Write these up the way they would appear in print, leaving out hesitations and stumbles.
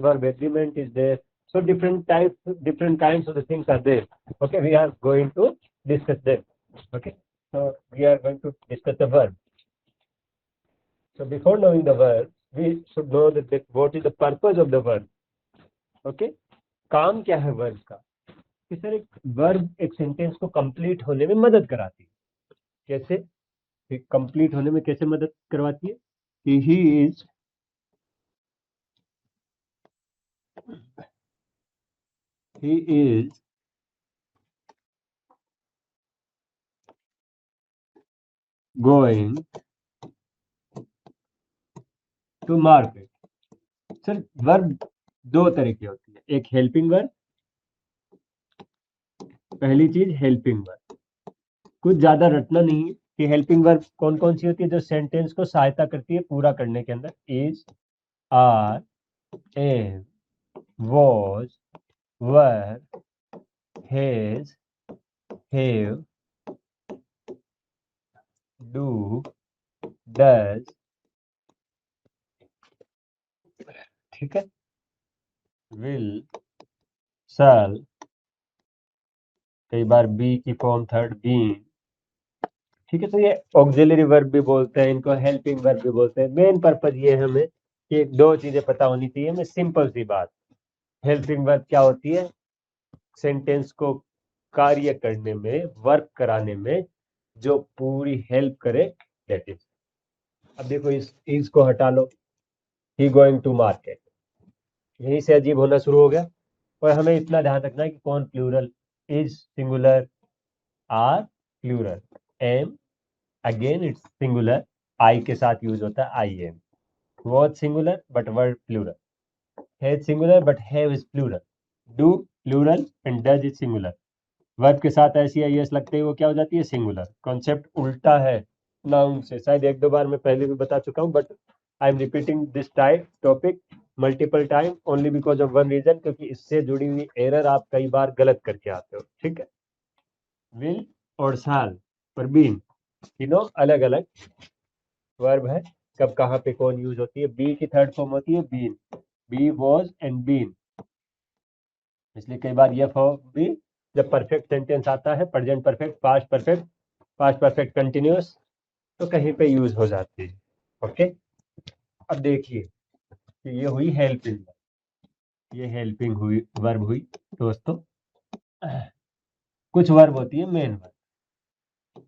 verb agreement is there. So different types, different kinds of the things are there. Okay, we are going to discuss them. Okay, so we are going to discuss the verb. So before knowing the verb, we should know that what is the purpose of the verb. Okay, काम क्या है verb का? कि sir एक verb एक sentence को complete होने में मदद कराती है. कैसे? कंप्लीट होने में कैसे मदद करवाती है? कि he is going to market. Sir verb दो तरह की होती है, एक हेल्पिंग वर्ब, पहली चीज हेल्पिंग वर्ब. कुछ ज्यादा रटना नहीं है कि हेल्पिंग वर्ब कौन कौन सी होती है जो सेंटेंस को सहायता करती है पूरा करने के अंदर. Is, are, am, was, were, has, have, do, does. ठीक है, विल, शैल, कई बार बी की फॉर्म थर्ड बीइंग. ठीक है, तो ये ऑक्सिलरी वर्ब भी बोलते हैं, इनको हेल्पिंग वर्ब भी बोलते हैं. मेन पर्पज ये है हमें कि दो चीजें पता होनी चाहिए हमें. सिंपल सी बात, हेल्पिंग वर्ब क्या होती है? सेंटेंस को कार्य करने में, वर्क कराने में जो पूरी हेल्प करे, दैट इज. अब देखो इस को हटा लो, ही गोइंग टू मार्केट, यहीं से अजीब होना शुरू हो गया. और हमें इतना ध्यान रखना है कि कौन plural, is singular, are plural, am again it's singular, I के साथ यूज होता है I am. Was singular but were plural, has singular but have is plural, do plural and does is singular. Verb के साथ ऐसी I S लगते ही वो क्या हो जाती है? सिंगुलर. कॉन्सेप्ट उल्टा है नाउन से. शायद एक दो बार मैं पहले भी बता चुका हूँ, but I am repeating this type topic multiple time only because of one reason, क्योंकि इससे जुड़ी हुई एरर आप कई बार गलत करके आते हो. ठीक है, विल और शैल और बीन तीनों अलग अलग वर्ब है. कब कहाँ पे कौन यूज होती है? बी की थर्ड फॉर्म होती है been, be was and been. इसलिए कई बार ये फॉर्म भी जब परफेक्ट सेंटेंस आता है, present perfect, past perfect continuous, तो कहीं पे यूज हो जाती है. ओके, अब देखिए कि ये हुई हेल्पिंग, ये हेल्पिंग हुई वर्ब हुई दोस्तों. कुछ वर्ब होती है मेन वर्ब,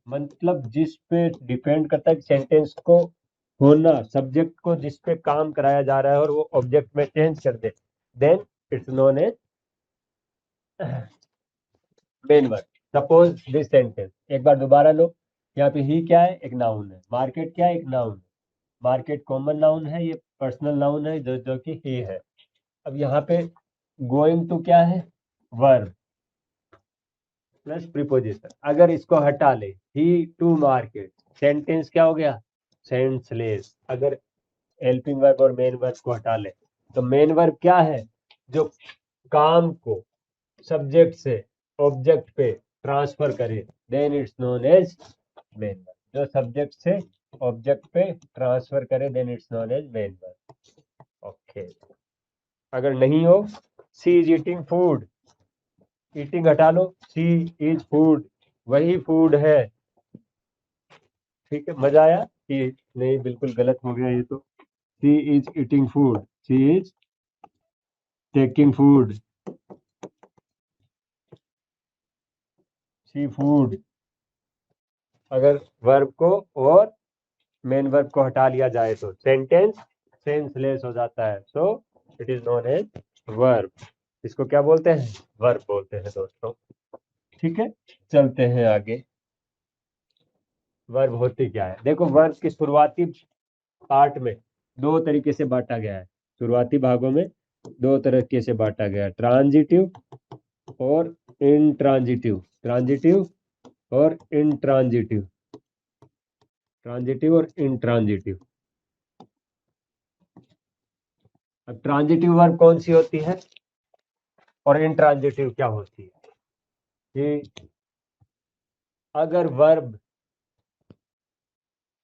मतलब जिस पे डिपेंड करता है सेंटेंस को होना, सब्जेक्ट को जिस पे काम कराया जा रहा है और वो ऑब्जेक्ट में चेंज कर दे, then it's known as main verb. Suppose this sentence, एक बार दोबारा लो. यहाँ पे ही क्या है? एक नाउन है. मार्केट क्या है? एक नाउन है. मार्केट कॉमन नाउन है, ये पर्सनल नाउन है जो कि ही है. अब यहाँ पे गोइंग टू क्या है? Verb plus preposition. अगर इसको हटा ले, ही टू मार्केट, सेंटेंस क्या हो गया? सेंसलेस. अगर हेल्पिंग वर्ब और मेन वर्ब को हटा ले तो मेन वर्ब क्या है? जो काम को सब्जेक्ट से ऑब्जेक्ट पे ट्रांसफर करे, then it's known as main verb. जो सब्जेक्ट से ऑब्जेक्ट पे ट्रांसफर करे, then it's known as main verb. Okay, अगर नहीं हो, she is eating food, eating हटा लो, सी इज फूड, वही फूड है. ठीक है, मजा आया कि नहीं? बिल्कुल गलत हो गया ये तो. She is eating food, she is taking food, she food. अगर वर्ब को और मेन वर्ब को हटा लिया जाए तो सेंटेंस सेंसलेस हो जाता है. So it is known as verb. इसको क्या बोलते हैं? वर्ब बोलते हैं दोस्तों. ठीक है, चलते हैं आगे. वर्ब होती क्या है? देखो, वर्ब की शुरुआती पार्ट में दो तरीके से बांटा गया है. शुरुआती भागों में दो तरीके से बांटा गया है, ट्रांजिटिव और इंट्रांजिटिव. ट्रांजिटिव और इंट्रांजिटिव, ट्रांजिटिव और इंट्रांजिटिव. अब ट्रांजिटिव वर्ब कौन सी होती है और इंट्रांजिटिव क्या होती है? कि अगर वर्ब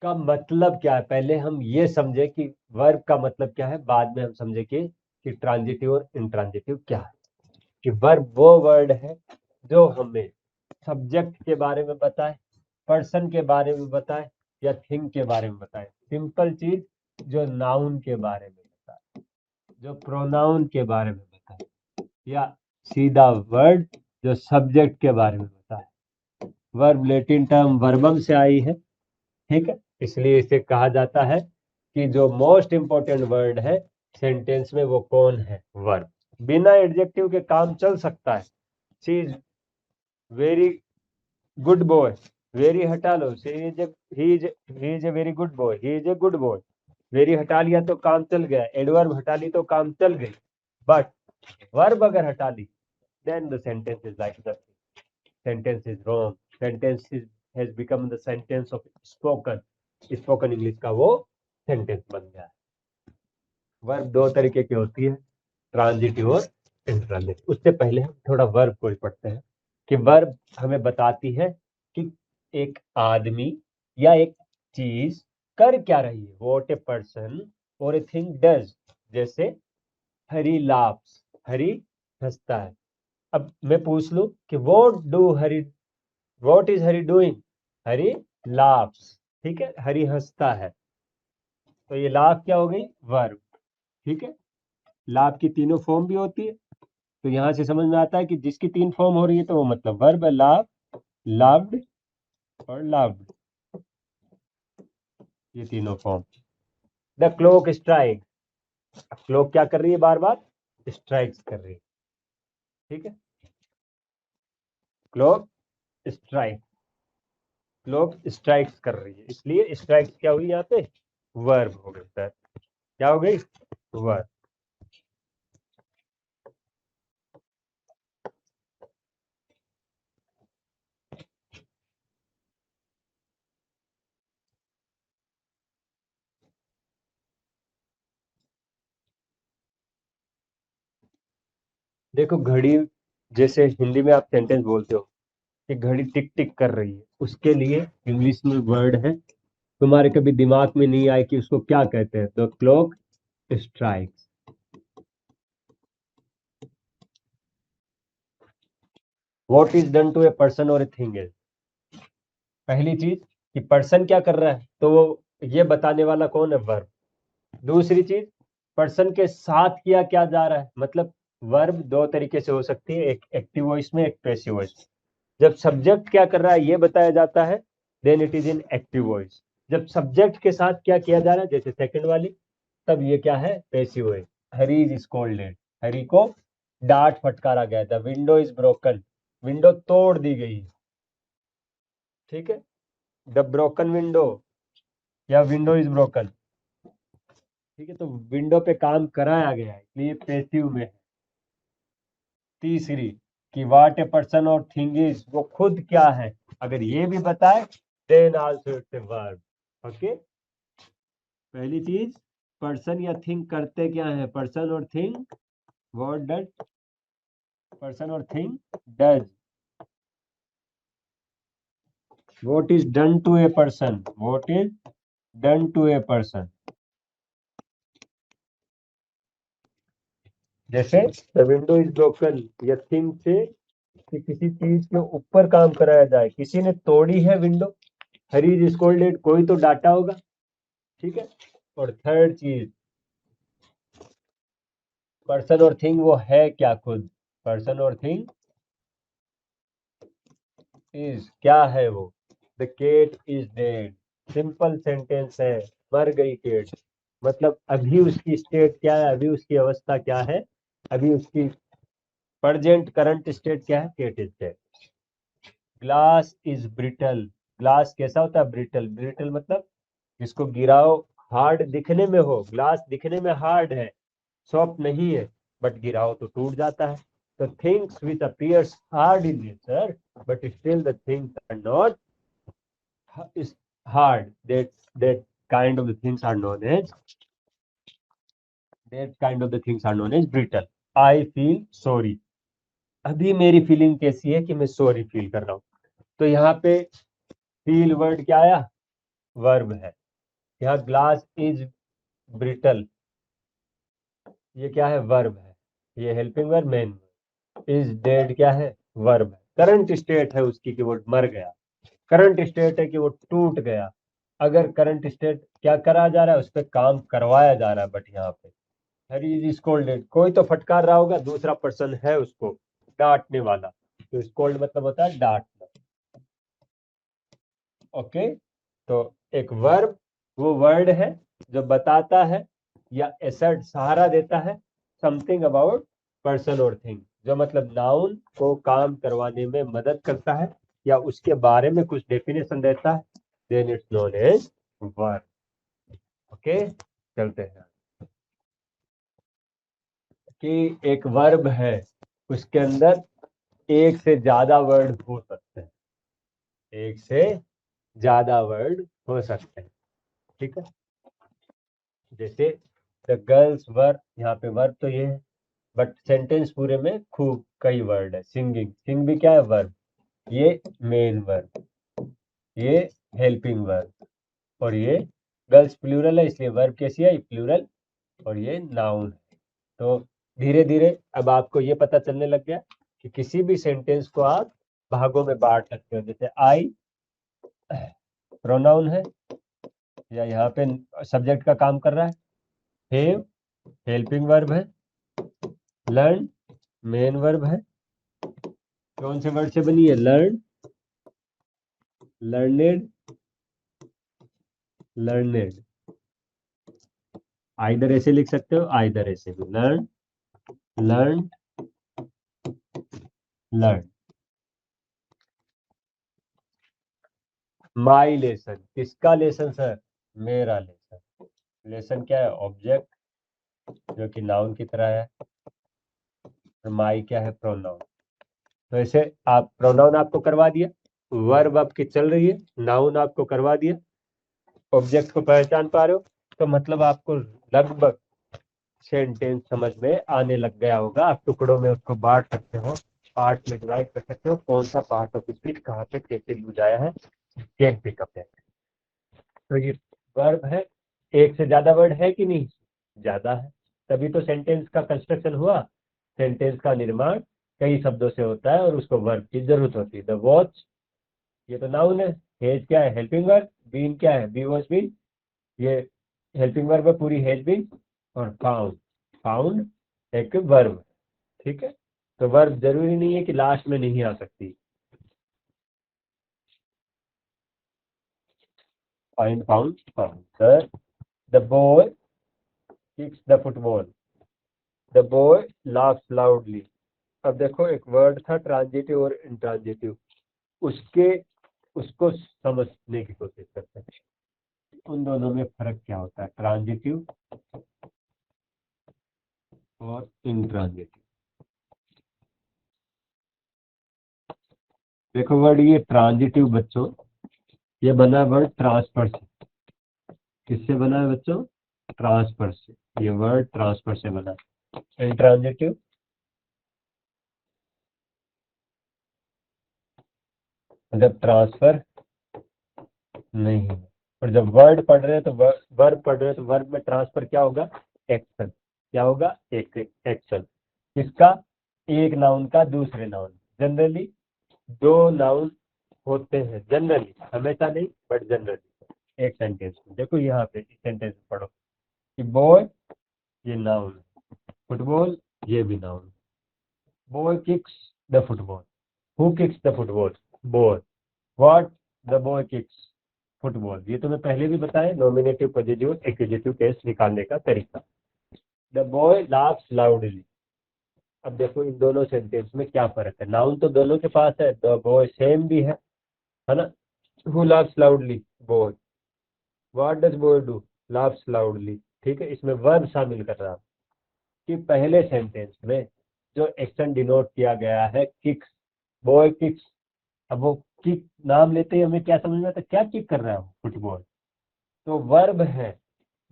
का मतलब क्या है, पहले हम ये समझे कि वर्ब का मतलब क्या है, बाद में हम समझे कि कि ट्रांजिटिव और इंट्रांजिटिव क्या है। कि वर्ब वो वर्ड है जो हमें सब्जेक्ट के बारे में बताए, पर्सन के बारे में बताए या थिंग के बारे में बताए। सिंपल चीज जो नाउन के बारे में बताए, जो प्रोनाउन के बारे में बताए, या सीधा वर्ड जो सब्जेक्ट के बारे में बताए। वर्ब लैटिन टर्म वर्बम से आई है, ठीक है, इसलिए इसे कहा जाता है कि जो मोस्ट इंपॉर्टेंट वर्ड है सेंटेंस में वो कौन है, वर्ब। बिना एडजेक्टिव के काम चल सकता है। She is very good boy, very हटा लो, he is a very good boy, he is a good boy. Very हटा लिया तो काम चल गया, एडवर्ब हटा ली तो काम चल गई। बट वर्ब अगर हटा ली then the sentence is like that, sentence is wrong, sentence is has become the sentence of spoken English का वो सेंटेंस बन गया है। वर्ब दो तरीके की होती है, ट्रांजिटिव और इंट्रांजिटिव। उससे पहले हम थोड़ा वर्ब को ही पढ़ते हैं कि वर्ब हमें बताती है कि एक आदमी या एक चीज कर क्या रही है, व्हाट ए पर्सन और ए थिंग डज। जैसे हरी लाफ्स, हरी हंसता है। अब मैं पूछ लूं कि what is Hari doing, Hari laughs, ठीक है, हरी हंसता है। तो ये लाफ क्या हो गई, वर्ब, ठीक है। लाभ की तीनों फॉर्म भी होती है, तो यहां से समझ में आता है कि जिसकी तीन फॉर्म हो रही है तो वो मतलब वर्ब है। लाभ, लव्ड और लव्ड, ये तीनों form. The clock strike, clock क्या कर रही है, बार बार स्ट्राइक्स कर रही है, ठीक है। क्लॉक स्ट्राइक, क्लॉक स्ट्राइक्स कर रही है, इसलिए स्ट्राइक्स क्या हुई यहाँ पे, वर्ब हो गई सर। क्या हो गई, वर्ब। देखो घड़ी, जैसे हिंदी में आप सेंटेंस बोलते हो कि घड़ी टिक टिक कर रही है, उसके लिए इंग्लिश में वर्ड है, तुम्हारे कभी दिमाग में नहीं आए कि उसको क्या कहते हैं, तो clock strikes. What is done to a person और ए थिंग इज, पहली चीज कि पर्सन क्या कर रहा है, तो वो ये बताने वाला कौन है, वर्ब। दूसरी चीज, पर्सन के साथ किया क्या जा रहा है, मतलब वर्ब दो तरीके से हो सकती है, एक एक्टिव वॉइस में, एक पैसिव वॉइस में। जब सब्जेक्ट क्या कर रहा है ये बताया जाता है, then it is in active voice. जब सब्जेक्ट के साथ क्या किया जा रहा है, जैसे सेकंड वाली, तब ये क्या है, passive voice. Hari is scolded, Hari को डांट फटकारा गया। The window is broken, window तोड़ दी गई, ठीक है। द ब्रोकन विंडो या विंडो इज ब्रोकन, ठीक है, तो विंडो पे काम कराया गया है, इसलिए पैसिव में है। तीसरी कि व्हाट ए पर्सन और थिंग इज, वो खुद क्या है, अगर ये भी बताए then also it's a verb. Okay, पहली चीज, पर्सन या थिंग करते क्या है, पर्सन और थिंग, व्हाट डज पर्सन और thing does, what is done to a person, what is done to a person. जैसे द विंडो इज ब्रोकन, या थिंग से कि किसी चीज के ऊपर काम कराया जाए, किसी ने तोड़ी है विंडो, हरी इज स्कोल्डेड, कोई तो डाटा होगा, ठीक है। और थर्ड चीज, पर्सन और थिंग वो है क्या खुद, पर्सन और थिंग इज क्या है वो, the cat is dead. Simple sentence है, मर गई केट, मतलब अभी उसकी स्टेट क्या है, अभी उसकी अवस्था क्या है, अभी उसकी प्रेजेंट करंट स्टेट क्या है, cat is dead. Glass is brittle, glass कैसा होता है, ब्रिटल। ब्रिटल मतलब जिसको गिराओ हार्ड दिखने में हो, ग्लास दिखने में हार्ड है, सॉफ्ट नहीं है, बट गिराओ तो टूट जाता है। तो things which appears hard in nature but still the things are not is hard, that kind of the things are known as, that kind of the things are known as brittle. I feel sorry, अभी मेरी feeling कैसी है कि मैं sorry feel कर रहा हूँ। तो यहाँ पे फील वर्ड क्या आया, वर्ब है। यहाँ ग्लास इज ब्रिटल, ये क्या है, वर्ब है, ये helping verb main. Is dead क्या है, वर्ब है। करंट स्टेट है उसकी कि वो मर गया, करंट स्टेट है कि वो टूट गया। अगर करंट स्टेट क्या करा जा रहा है, उस पर काम करवाया जा रहा है, बट यहाँ पे हैरी इज स्कोल्डेड, कोई तो फटकार रहा होगा, दूसरा पर्सन है उसको डांटने वाला, तो स्कोल्ड मतलब होता है डांटना। ओके, तो एक वर्ब वो वर्ड है जो बताता है या एसर्ट सहारा देता है समथिंग अबाउट पर्सन और थिंग, जो मतलब नाउन को काम करवाने में मदद करता है या उसके बारे में कुछ डेफिनेशन देता है, then it's known as verb. Okay, चलते हैं कि एक वर्ब है, उसके अंदर एक से ज्यादा वर्ड हो सकते हैं, एक से ज्यादा वर्ड हो सकते हैं। ठीक है, जैसे द गर्ल्स वर, यहाँ पे वर्ब तो ये है, बट सेंटेंस पूरे में खूब कई वर्ड है। सिंगिंग, सिंग भी क्या है, वर्ब, ये मेन वर्ब, ये हेल्पिंग वर्ब, और ये गर्ल्स प्लूरल है इसलिए वर्ब कैसी है, प्लूरल, और ये नाउन है। तो धीरे धीरे अब आपको ये पता चलने लग गया कि किसी भी सेंटेंस को आप भागों में बांट सकते हो। जैसे आई प्रोनाउन है, या यहाँ पे सब्जेक्ट का काम कर रहा है, हैव हेल्पिंग वर्ब है, लर्न मेन वर्ब है, कौन से वर्ड से बनी है, लर्न, लर्नेड, लर्नेड, आइदर ऐसे लिख सकते हो, आइदर ऐसे भी, लर्न, लर्न, लर्न। माई लेसन, किसका लेसन सर, मेरा लेसन। लेसन क्या है, ऑब्जेक्ट जो कि नाउन की तरह है, और माई क्या है, प्रोनाउन। तो ऐसे आप प्रोनाउन आपको करवा दिया, वर्ब आपकी चल रही है, नाउन आपको करवा दिया, ऑब्जेक्ट को पहचान पा रहे हो, तो मतलब आपको लगभग सेंटेंस समझ में आने लग गया होगा। आप टुकड़ों में उसको बांट सकते हो, पार्ट में डिवाइड कर सकते हो, कौन सा पार्ट ऑफ स्पीच कहाँ पे कैसे यूज आया है, कैन पिकअप है। तो ये वर्ब है, एक से ज्यादा वर्ड है कि नहीं, ज्यादा है, तभी तो सेंटेंस का कंस्ट्रक्शन हुआ। सेंटेंस का निर्माण कई शब्दों से होता है और उसको वर्ब की जरूरत होती है। द वॉच, ये तो नाउन है, हेज क्या है, हेल्पिंग वर्ब, बीन क्या है, बी वॉच बीन, ये हेल्पिंग वर्ब है पूरी, हेज बीन, और फाउंड, फाउंड एक वर्ब। ठीक है, तो वर्ब जरूरी नहीं है कि लास्ट में नहीं आ सकती। Find, found, found. Sir, the boy kicks the football, the boy laughs loudly. अब देखो एक वर्ड था ट्रांजिटिव और इंट्रांजिटिव, उसके उसको समझने की कोशिश करते हैं, उन दोनों में फर्क क्या होता है, ट्रांजिटिव और इंट्रांजिटिव। देखो वर्ड ये ट्रांजिटिव बच्चों, ये बना वर्ड ट्रांसफर से, किससे बना है बच्चों, ट्रांसफर से, ये वर्ड ट्रांसफर से बना। इंट्रांजिटिव जब ट्रांसफर नहीं है, और जब वर्ड पढ़ रहे हैं तो वर्ब पढ़ रहे हैं तो वर्ब में ट्रांसफर क्या होगा, एक्शन, क्या होगा, एक एक्शन, किसका, एक नाउन का दूसरे नाउन। जनरली दो नाउन होते हैं, जनरली, हमेशा नहीं बट जनरली एक सेंटेंस में। देखो यहाँ पे इस सेंटेंस में पढ़ो कि बॉय ये नाउन, फुटबॉल ये भी noun, boy kicks the football, who kicks the football, boy, what, the boy kicks football. ये तो मैं पहले भी बताया, नॉमिनेटिव पॉजिटिव एक्यूजेटिव केस निकालने का तरीका। द बॉय लाफ्स लाउडली, अब देखो इन दोनों सेंटेंस में क्या फर्क है, नाउन तो दोनों के पास है, द बॉय सेम भी है ना, who laughs loudly, boy, what does boy do, laughs loudly. ठीक है, इसमें वर्ब शामिल कर रहा हूं कि पहले सेंटेंस में जो एक्शन डिनोट किया गया है किक्स, बॉय किक्स, अब वो किक नाम लेते ही हमें क्या समझ में आता है, क्या किक कर रहा है वो, फुटबॉल, तो वर्ब है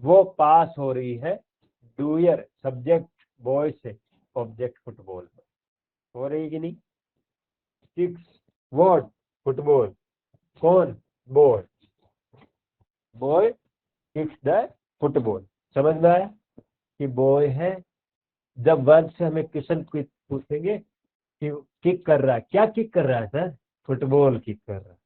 वो पास हो रही है डूयर सब्जेक्ट बॉय से ऑब्जेक्ट फुटबॉल हो रही है कि नहीं, किक्स व्हाट, फुटबॉल, कौन, boy, boy kicks the football. समझ में आया कि बॉय है जब वर्ब से हमें क्वेश्चन पूछेंगे कि किक कर रहा है, क्या किक कर रहा है सर? फुटबॉल किक कर रहा है।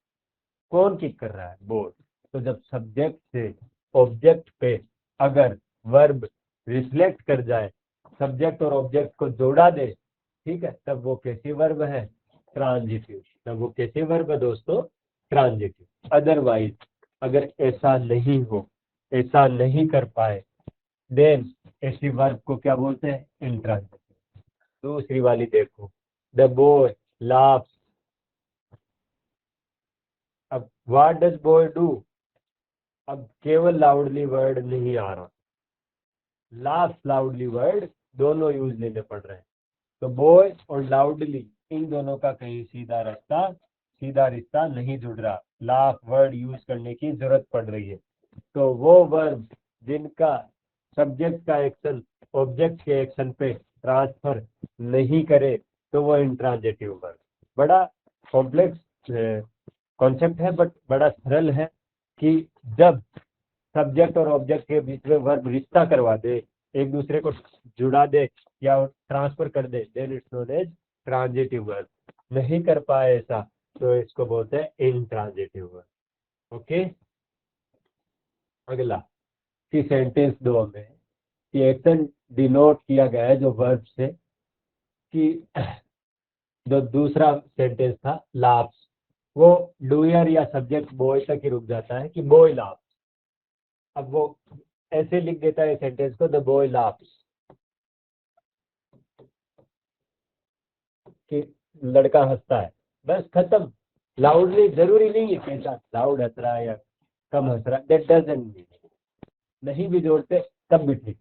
कौन किक कर रहा है? बॉल। तो जब सब्जेक्ट से ऑब्जेक्ट पे अगर वर्ब रिफ्लेक्ट कर जाए, सब्जेक्ट और ऑब्जेक्ट को जोड़ा दे, ठीक है, तब वो कैसी वर्ब है? ट्रांजिटिव। तब वो कैसी वर्ब है दोस्तों? ट्रांजिटिव। अदरवाइज अगर ऐसा नहीं हो, ऐसा नहीं कर पाए, देन ऐसी वर्ब को क्या बोलते हैं? इंट्रांजिटिव। दूसरी वाली देखो, द बॉय लाफ्स। अब व्हाट डज बॉय डू? अब केवल लाउडली वर्ड नहीं आ रहा, लाफ्स लाउडली वर्ड दोनों यूज लेने पड़ रहे हैं। तो बॉय और लाउडली इन दोनों का कहीं सीधा रिश्ता नहीं जुड़ रहा, लाफ वर्ड यूज करने की जरूरत पड़ रही है। तो वो वर्ब जिनका सब्जेक्ट का एक्शन ऑब्जेक्ट के एक्शन पे ट्रांसफर नहीं करे, तो वो इंट्रांजिटिव वर्ब। बड़ा कॉम्प्लेक्स कॉन्सेप्ट है, बट बड़ा सरल है कि जब सब्जेक्ट और ऑब्जेक्ट के बीच में वर्ब रिश्ता करवा दे, एक दूसरे को जुड़ा दे या ट्रांसफर कर दे, then it's known as transitive verb. नहीं कर पाए ऐसा, तो इसको बोलते हैं इनट्रांजिटिव वर्ब। ओके। अगला कि सेंटेंस 2 में कि एक्शन डिनोट किया गया है जो वर्ब से, कि जो दूसरा सेंटेंस था लाफ्स, वो डूयर या सब्जेक्ट बॉय तक ही रुक जाता है कि बॉय लाफ्स। अब वो ऐसे लिख देता है सेंटेंस को, द बॉय लाफ्स, कि लड़का हंसता है, बस खत्म। लाउडली जरूरी नहीं है कैसा लाउड हंस रहा है या कम हंस रहा है, दैट डजंट मीन। नहीं भी जोड़ते तब भी ठीक।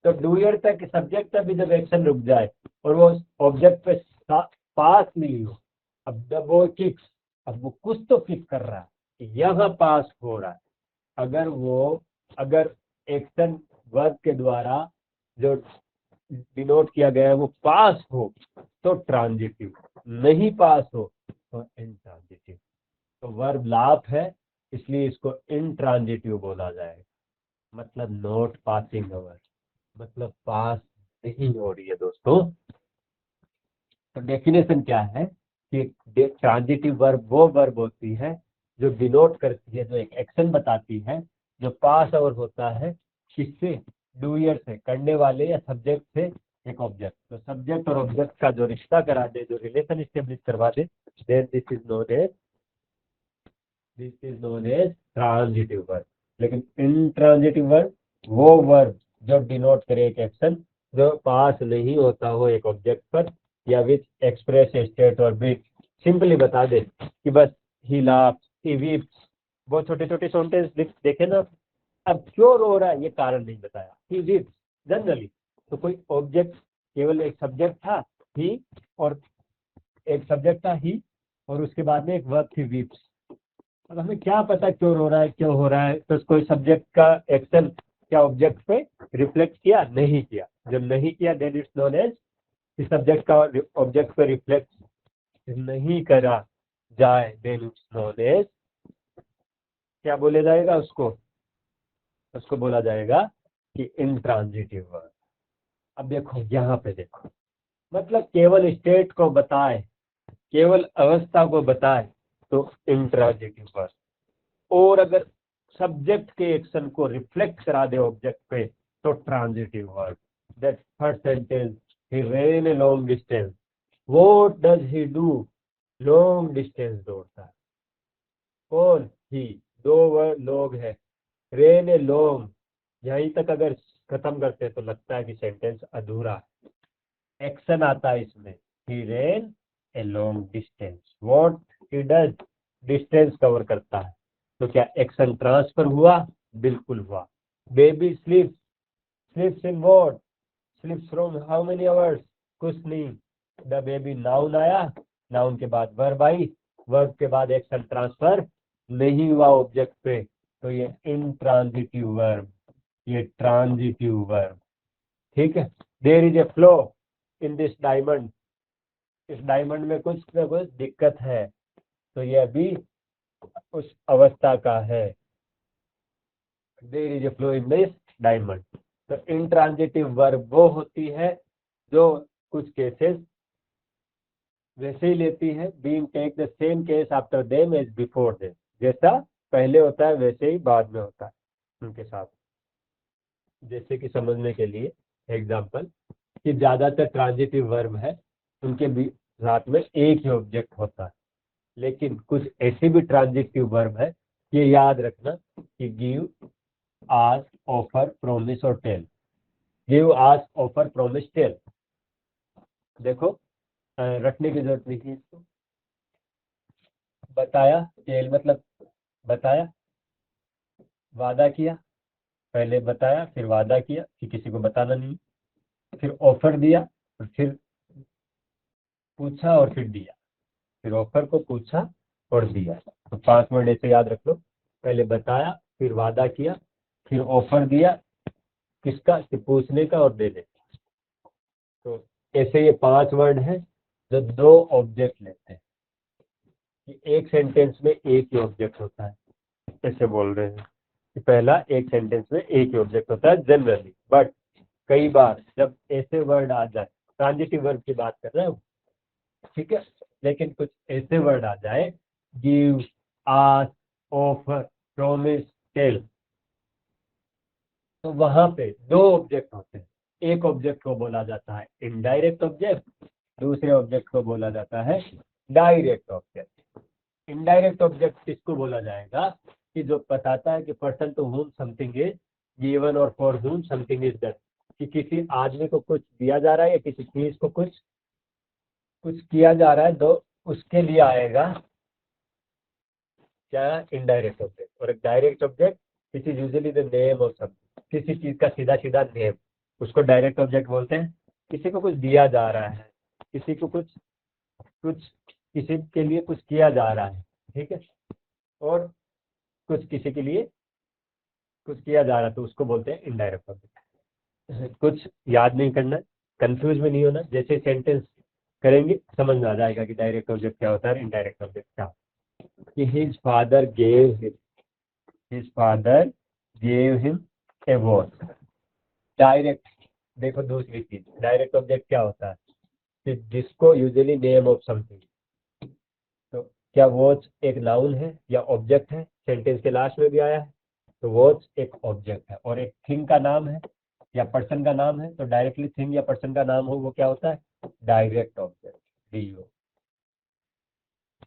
तो डूयर तक सब्जेक्ट तक भी जब एक्शन रुक जाए और वो ऑब्जेक्ट पे पास नहीं हो, अब जब वो किक्स, अब वो कुछ तो किक कर रहा है, यहाँ पास हो रहा है। अगर एक्शन वर्ब के द्वारा जो डिनोट किया गया है वो पास हो तो ट्रांजिटिव, नहीं पास हो तो इनट्रांजिटिव। तो वर्ब लाप है, इसलिए इसको इनट्रांजिटिव बोला जाएगा। मतलब नॉट पासिंग अवर, मतलब पास नहीं हो रही है दोस्तों। तो डेफिनेशन क्या है कि ट्रांजिटिव वर्ब वो वर्ब होती है जो डिनोट करती है, जो एक एक्शन बताती है, जो पास ओवर होता है किससे? डूयर से, करने वाले या सब्जेक्ट से एक ऑब्जेक्ट। तो सब्जेक्ट और ऑब्जेक्ट का जो रिश्ता करा दे, जो रिलेशन स्टेब्लिश करवा दे, then this is known as transitive verb. लेकिन इनट्रांजिटिव वर्ब वो वर्ब जो डिनोट करे एक एक्शन जो पास नहीं होता हो एक ऑब्जेक्ट पर, या विथ एक्सप्रेस स्टेट और बिट, सिंपली बता दे कि बस ही लाफ्स, ही वीप्स। वो छोटे छोटे सेंटेंस देखे ना। अब क्यों रो रहा है ये कारण नहीं बताया, ही वीप्स जनरली। तो कोई ऑब्जेक्ट, केवल एक सब्जेक्ट था ही, और एक सब्जेक्ट था ही, और उसके बाद में एक वर्ब थी वीप्स। अब हमें क्या पता क्यों रो रहा है, क्यों हो रहा है? तो कोई सब्जेक्ट का एक्शन क्या ऑब्जेक्ट पे रिफ्लेक्ट किया? नहीं किया। जब नहीं किया, देन इट्स नोन एज, इस सब्जेक्ट का ऑब्जेक्ट पे रिफ्लेक्ट नहीं करा जाए, देन इट्स नोन एज, क्या बोले जाएगा उसको? उसको बोला जाएगा कि इंट्रांजिटिव वर्ब। अब देखो यहाँ पे देखो, मतलब केवल स्टेट को बताए, केवल अवस्था को बताए तो इंट्रांजिटिव वर्ब, और अगर सब्जेक्ट के एक्शन को रिफ्लेक्ट करा दे ऑब्जेक्ट पे तो transitive verb. That third sentence, he ran a long distance, what does he do? Long distance दौड़ता है। कौन? ही। दो वर्ड लोग है, रेन ए लॉन्ग, यहीं तक अगर खत्म करते तो लगता है कि सेंटेंस अधूरा है। एक्शन आता है इसमें, he ran a long distance, what he does, distance cover करता है। तो क्या एक्शन ट्रांसफर हुआ? बिल्कुल हुआ। Baby sleep, sleeps in what, sleeps from how many hours, कुछ नहीं। द बेबी नाउन आया, नाउन के बाद वर्ब आई, वर्ब के बाद एक्शन ट्रांसफर नहीं हुआ ऑब्जेक्ट पे, तो ये इनट्रांजिटिव वर्ब, ये ट्रांजिटिव वर्ब। ठीक है। There is a flow in this diamond, इस डायमंड में कुछ न कुछ दिक्कत है, तो ये अभी उस अवस्था का है। There is a flow in this diamond. तो इंट्रांजिटिव वर्ब वो होती है जो कुछ केसेस वैसे ही लेती है, being take the same case after them as before them, जैसा पहले होता है वैसे ही बाद में होता है उनके साथ। जैसे कि समझने के लिए एग्जांपल, कि ज्यादातर ट्रांजिटिव वर्ब है उनके भी साथ में एक ही ऑब्जेक्ट होता है, लेकिन कुछ ऐसे भी ट्रांजिटिव वर्ब है, ये याद रखना कि गिव, आस्क, ऑफर, प्रॉमिस और tell. Give, ask, offer, promise, tell, देखो रटने की जरूरत नहीं है इसको। बताया, टेल मतलब बताया, वादा किया, पहले बताया फिर वादा किया कि किसी को बताना नहीं, फिर ऑफर दिया और फिर पूछा और फिर दिया, फिर ऑफर को पूछा और दिया। तो 5 वर्ड ऐसे याद रख लो, पहले बताया, फिर वादा किया, फिर ऑफर दिया, किसका, कि पूछने का और देने का। तो ऐसे ये 5 वर्ड हैं जो 2 ऑब्जेक्ट लेते हैं, कि एक सेंटेंस में एक ही ऑब्जेक्ट होता है, ऐसे बोल रहे हैं कि पहला एक सेंटेंस में एक ही ऑब्जेक्ट होता है जनरली, बट कई बार जब ऐसे वर्ड आ जाए, ट्रांजिटिव वर्ब की बात कर रहे हो, ठीक है, लेकिन कुछ ऐसे वर्ड आ जाए, give, ask, offer, promise, tell, तो वहां पे 2 ऑब्जेक्ट होते हैं। एक ऑब्जेक्ट को बोला जाता है इनडायरेक्ट ऑब्जेक्ट, दूसरे ऑब्जेक्ट को बोला जाता है डायरेक्ट ऑब्जेक्ट। इनडायरेक्ट ऑब्जेक्ट किसको बोला जाएगा, कि जो बताता है कि person to whom something is given और for whom something is done, कि किसी आदमी को कुछ दिया जा रहा है या किसी चीज को कुछ कुछ किया जा रहा है, तो उसके लिए आएगा क्या, इनडायरेक्ट ऑब्जेक्ट। और एक direct object, this is usually the name of something, किसी चीज का सीधा सीधा नेम, उसको डायरेक्ट ऑब्जेक्ट बोलते हैं। किसी को कुछ दिया जा रहा है, किसी को कुछ कुछ किसी के लिए कुछ किया जा रहा है, ठीक है, और कुछ किसी के लिए कुछ किया जा रहा है, तो उसको बोलते हैं इनडायरेक्ट ऑब्जेक्ट। कुछ याद नहीं करना, कंफ्यूज में नहीं होना, जैसे सेंटेंस करेंगे समझ में आ जाएगा कि डायरेक्ट ऑब्जेक्ट क्या होता है, इनडायरेक्ट ऑब्जेक्ट क्या होता है। कि his father gave him, his father gave him a watch। Direct, देखो दूसरी चीज, डायरेक्ट ऑब्जेक्ट क्या होता है, कि जिसको यूजुअली नेम ऑफ समथिंग, तो क्या वॉच एक नाउन है या ऑब्जेक्ट है, सेंटेंस के लास्ट में भी आया है, तो वॉच एक ऑब्जेक्ट है, और एक थिंग का नाम है या पर्सन का नाम है, तो डायरेक्टली थिंग या पर्सन का नाम हो वो क्या होता है, डायरेक्ट ऑब्जेक्ट, डीओ।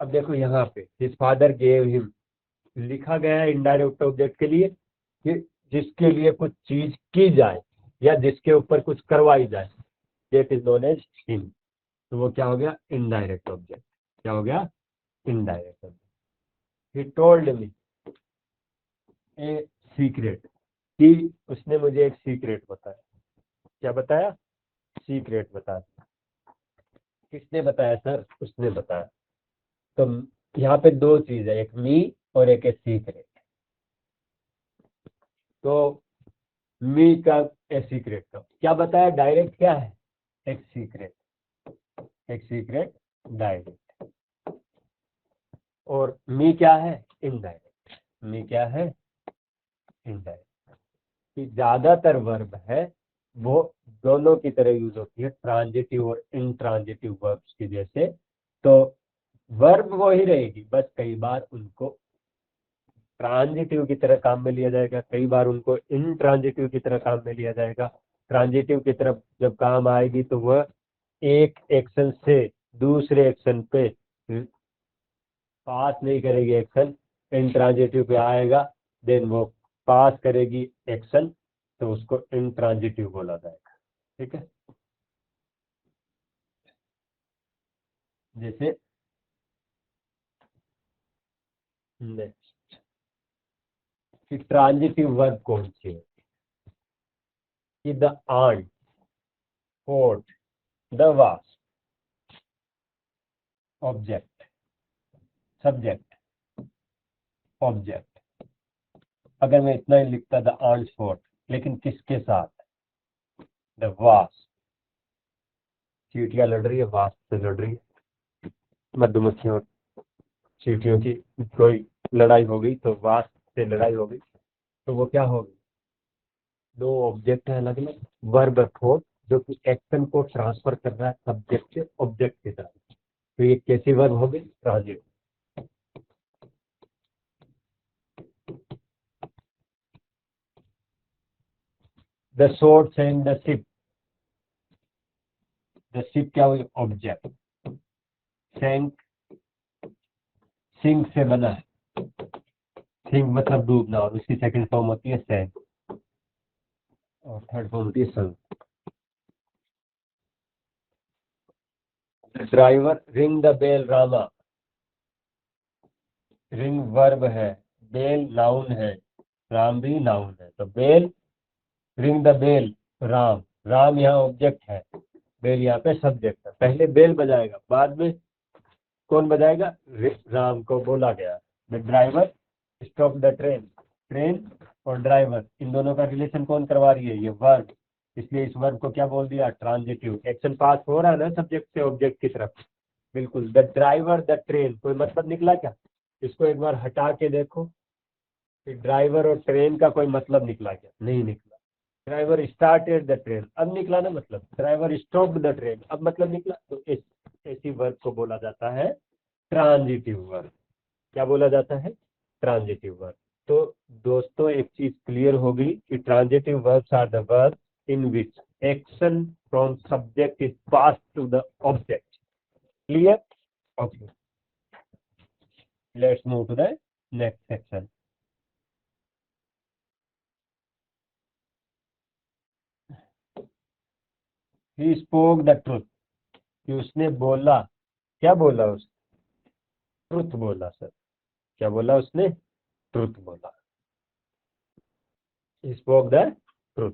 अब देखो यहाँ पे हिज फादर गेव हिम लिखा गया है इनडायरेक्ट ऑब्जेक्ट के लिए, कि जिसके लिए कुछ चीज की जाए या जिसके ऊपर कुछ करवाई जाए, that is known as him, तो वो क्या हो गया, इनडायरेक्ट ऑब्जेक्ट। क्या हो गया, indirect object. He told me a secret, कि उसने मुझे एक सीक्रेट बताया। क्या बताया, सीक्रेट बताया। किसने बताया सर, उसने बताया। तो यहाँ पे 2 चीज है, एक मी और एक सीक्रेट। तो मी का ए सीक्रेट का क्या बताया, डायरेक्ट क्या है, एक सीक्रेट, एक सीक्रेट डायरेक्ट, और मी क्या है, इनडायरेक्ट। मी क्या है, इनडायरेक्ट। कि ज्यादातर वर्ब है वो दोनों की तरह यूज होती है, ट्रांजिटिव और इनट्रांजिटिव वर्ब्स की जैसे। तो वर्ब वो ही रहेगी, बस कई बार उनको ट्रांजिटिव की तरह काम में लिया जाएगा, कई बार उनको इनट्रांजिटिव की तरह काम में लिया जाएगा। ट्रांजिटिव की तरफ जब काम आएगी तो वह एक एक्शन से दूसरे एक्शन पे पास नहीं करेगी एक्शन, इंट्रांजिटिव पे आएगा, देन वो पास करेगी एक्शन, तो उसको इंट्रांजिटिव बोला जाएगा। ठीक है, जैसे नेक्स्ट, कि ट्रांजिटिव वर्ब कौन सी है, कि द आंट, फोर्ट, द वास, ऑब्जेक्ट, सब्जेक्ट, ऑब्जेक्ट। अगर मैं इतना ही लिखता द आंट फोर्ट, लेकिन किसके साथ, द वास, चींटियां लड़ रही है, वास से लड़ रही है, मधुमक्खियों चींटियों की कोई लड़ाई हो गई, तो वास से लड़ाई हो गई, तो वो क्या होगी, 2 ऑब्जेक्ट है अलग अलग, वर्ब फोर्ट, जो कि एक्शन को ट्रांसफर कर रहा है सब्जेक्ट से ऑब्जेक्ट की तरफ, तो ये कैसी वर्ब होगी? Transitive. The sword sank the ship, the ship क्या हुई? ऑब्जेक्ट। सैंक, सिंक से बना है, सिंक मतलब डूबना, और उसकी सेकंड फॉर्म होती है सैंक, और थर्ड फॉर्म होती है sunk. Driver ring the bell Rama, ring verb है, बेल नाउन है, राम भी नाउन है, तो bell, ring the bell Ram, Ram यहाँ ऑब्जेक्ट है, बेल यहाँ पे सब्जेक्ट है। पहले बेल बजाएगा, बाद में कौन बजाएगा? राम को बोला गया। The driver stop the train, train और ड्राइवर इन दोनों का रिलेशन कौन करवा रही है? ये वर्ब, इसलिए इस वर्ब को क्या बोल दिया? ट्रांजिटिव। एक्शन पास हो रहा है ना सब्जेक्ट से ऑब्जेक्ट की तरफ, बिल्कुल। द ड्राइवर द ट्रेन, कोई मतलब निकला क्या? इसको एक बार हटा के देखो कि ड्राइवर और ट्रेन का कोई मतलब निकला क्या? नहीं निकला। ड्राइवर स्टार्टेड द ट्रेन, अब निकला ना मतलब। ड्राइवर स्टॉप्ड द ट्रेन, अब मतलब निकला। तो ऐसी वर्ब को बोला जाता है ट्रांजिटिव वर्ब। क्या बोला जाता है? Transitive verb. तो दोस्तों एक चीज क्लियर होगी कि transitive verbs are the verb in which action from subject is pass to the object. Clear? Okay, let's move to the next section. He spoke the truth, कि उसने बोला, क्या बोला? उस ट्रुथ बोला सर, क्या बोला उसने? ट्रुथ बोला। He spoke the truth.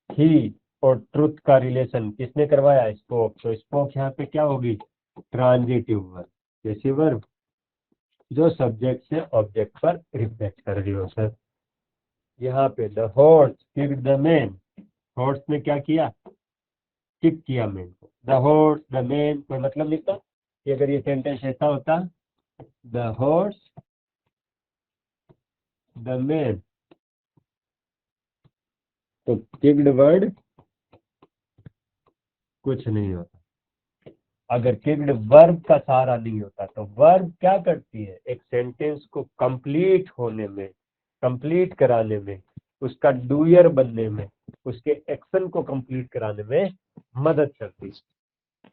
He और ट्रुथ का रिलेशन किसने करवाया? स्पोक। तो स्पोक यहाँ पे क्या होगी? Transitive verb. कैसी वर्ब? जो सब्जेक्ट से ऑब्जेक्ट पर रिफ्लेक्ट कर रही हो सर। यहाँ पे the horse kicked the man, horse ने क्या किया? किक किया मैन को। द हॉर्स द मैन, कोई मतलब निकला कि अगर ये सेंटेंस ऐसा होता, द हॉर्स द मैन, तो किक्ड वर्ड कुछ नहीं होता। अगर किक्ड वर्ब का सहारा नहीं होता, तो वर्ब क्या करती है? एक सेंटेंस को कंप्लीट होने में, कंप्लीट कराने में, उसका डूयर बनने में, उसके एक्शन को कंप्लीट कराने में मदद करती है।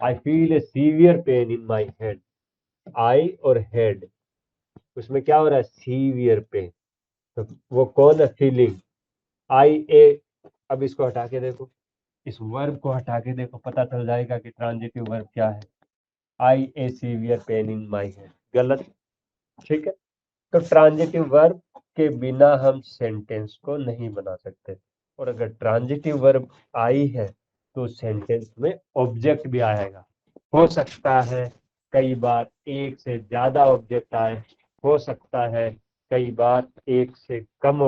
I feel a severe pain in my head, I और हेड, उसमें क्या हो रहा है? Severe pain. तो वो कौन है? फीलिंग। आई ए, अब इसको हटा के देखो, इस वर्ब को हटा के देखो, पता चल जाएगा कि ट्रांजिटिव वर्ब क्या है। I a severe pain in my head, गलत। ठीक है, तो ट्रांजिटिव वर्ब के बिना हम सेंटेंस को नहीं बना सकते, और अगर ट्रांजिटिव वर्ब आई है तो सेंटेंस में ऑब्जेक्ट भी आएगा। हो सकता है कई बार एक से ज्यादा ऑब्जेक्ट आए, हो सकता है कई बार एक से कम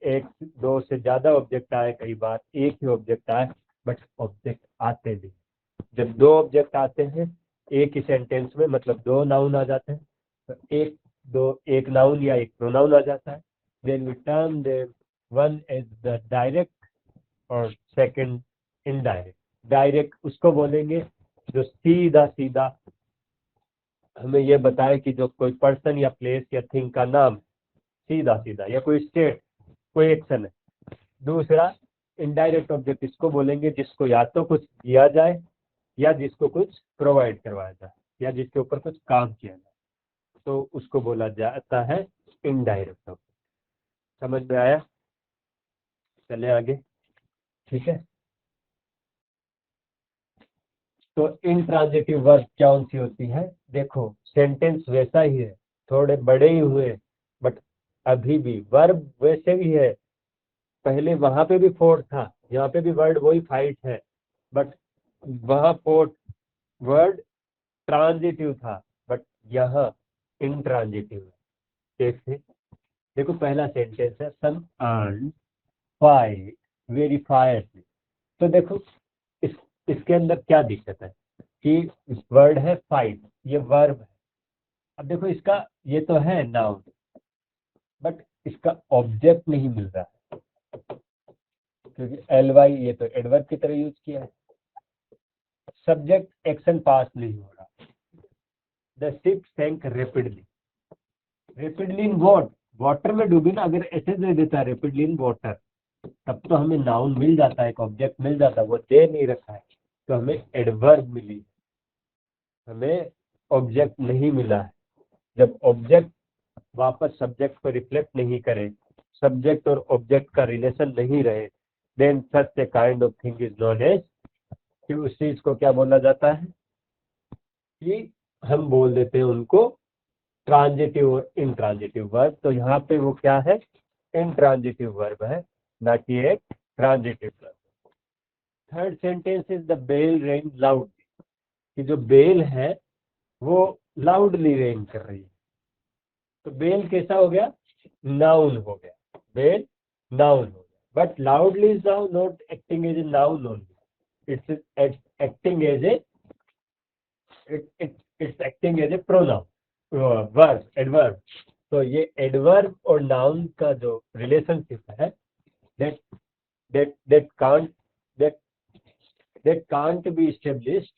एक दो से ज्यादा ऑब्जेक्ट आए, कई बार एक ही ऑब्जेक्ट आए, बट ऑब्जेक्ट आते भी। जब दो ऑब्जेक्ट आते हैं एक ही सेंटेंस में, मतलब दो नाउन आ जाते हैं, तो एक नाउन या एक प्रोनाउन आ जाता है। Then we term them, one is the direct और सेकंड इनडायरेक्ट। डायरेक्ट उसको बोलेंगे जो सीधा सीधा हमें ये बताए कि जो कोई पर्सन या प्लेस या थिंग का नाम सीधा सीधा, या कोई स्टेट, कोई एक्शन है। दूसरा इनडायरेक्ट ऑब्जेक्ट इसको बोलेंगे जिसको या तो कुछ दिया जाए, या जिसको कुछ प्रोवाइड करवाया जाए, या जिसके ऊपर कुछ काम किया जाए, तो उसको बोला जाता है इनडायरेक्ट ऑब्जेक्ट। समझ में आया? चले आगे। ठीक है, तो इंट्रांजिटिव वर्ब कौन सी होती है? देखो सेंटेंस वैसा ही है, थोड़े बड़े ही हुए, बट अभी भी वर्ब वैसे भी है। पहले वहां पे भी फोर्थ था, यहाँ पे भी वर्ड वही फाइट है, बट वहां फोर्थ वर्ड ट्रांजिटिव था, बट यहाँ इंट्रांजिटिव है। कैसे? देखो पहला सेंटेंस है सन अर्न फाइट वेरी फायरली। तो देखो इस इसके अंदर क्या दिक्कत है कि वर्ड है फाइट, ये वर्ब है। अब देखो इसका, ये तो है नाउन, बट इसका ऑब्जेक्ट नहीं मिल रहा है। क्योंकि ly ये तो एडवर्ब की तरह यूज किया है। सब्जेक्ट एक्शन पास नहीं हो रहा। The ship sank rapidly. Rapidly in what, water में डूबी ना, अगर ऐसे दे देता है रैपिडली इन वाटर, तब तो हमें नाउन मिल जाता है, एक ऑब्जेक्ट मिल जाता है, वो दे नहीं रखा है तो हमें एडवर्ब मिली, हमें ऑब्जेक्ट नहीं मिला है। जब ऑब्जेक्ट वापस सब्जेक्ट को रिफ्लेक्ट नहीं करे, सब्जेक्ट और ऑब्जेक्ट का रिलेशन नहीं रहे, then such a kind of thing is known as, कि उस चीज को क्या बोला जाता है, कि हम बोल देते हैं उनको ट्रांजिटिव और इंट्रांजिटिव वर्ब। तो यहाँ पे वो क्या है, इंट्रांजिटिव वर्ब है, ना कि एक transitive verb. Third sentence is the bell rang loudly, कि जो बेल है वो लाउडली रेन कर रही है। तो बेल कैसा हो गया, नाउन हो गया, बेल नाउन हो गया, but loudly is now not acting as a noun only, it's acting as a it's acting as a pronoun, verb, adverb. तो ये एडवर्ब और नाउन का जो रिलेशनशिप है, that that that that can't be established,